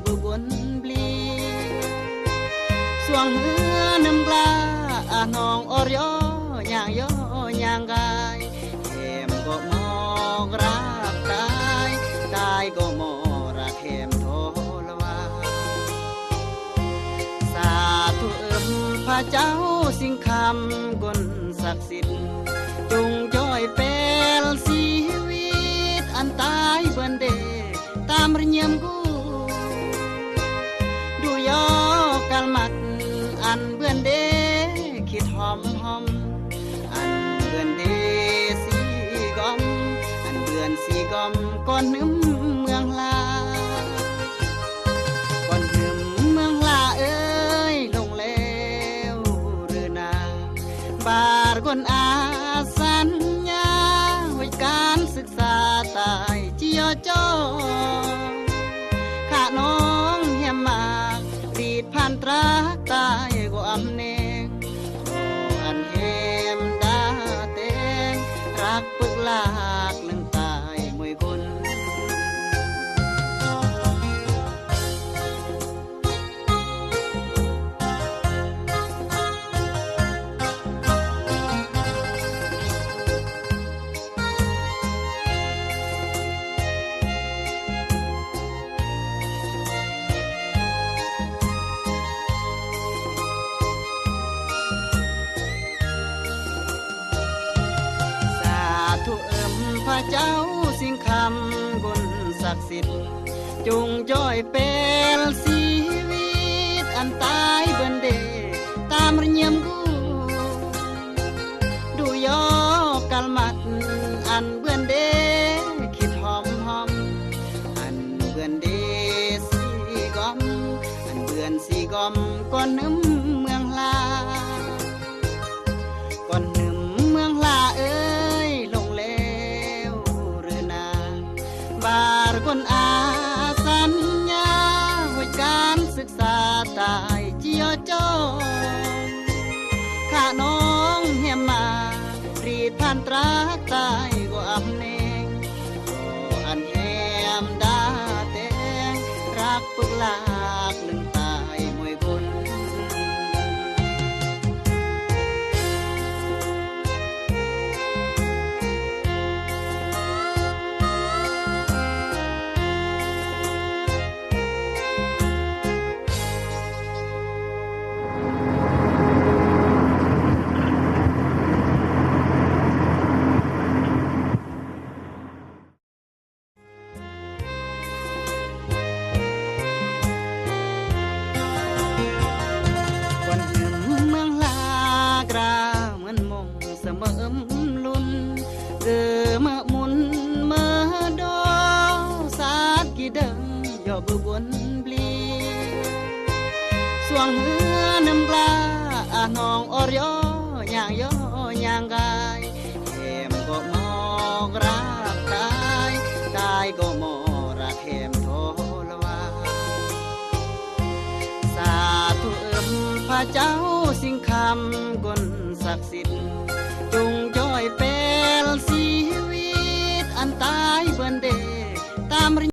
บวนบลีสวงเหือนำกลาน้องอรยอย่างย่อย่างกายเข็มก็มองรักตายก็มองรักเข็มโทละวาสาธุพระเจ้าสิ่งคำกลศักดิ์สิทธิ์จงจอยเป็นชีวิตอันตายเบิ่นเดตามระเนียมกูดูยอกาลมัดอันเบื่อนเดคิดหอมอันเบื่อนเดสีกอมอันเบื่อนสีกอมก่อนนึมเมืองลาก่อนนึมเมืองลาเอ้ยลงแล้วหรือนาบาดคนอาสัญญาไว้การศึกษาตายจียจอข้าน้องเหี่ยมมากรีดผ่านตราตายก็อำเนงอันเห็มดาเตงรักปึกลากหนึ่งตายมวยคนพระเจ้าสิ่งคำบนศักดิ์สิทธิ์จงจ้อยเป็นชีวิตอันตายเบิ่นเดตามระเนียมกูดูยอกาลมัดอันเบื่อนเดคิดหอมอันเบื่อนเดสีกอมอันเบื่อนสีกอมก่อนนึมเมืองลาก่อนนึมเมืองลาเอ้ยบาดคนอาสัญญาไว้การศึกษาตายเจียวจอข้าน้องเหี่ยมมารีดผ่านตราตายก็อับเนงก็อันแหมดาแตงรักปึกลากหนึ่งตายมวยคนลุ่นเมื่อมุนเมื่อดอสาดกี่เดิมย่อบบวนบลีสวงเหือนำกลาน้องอรยอย่างอย่างกายเข็มก็มองรักตายก็มองรักเข็มโทละวาสาธุพระเจ้า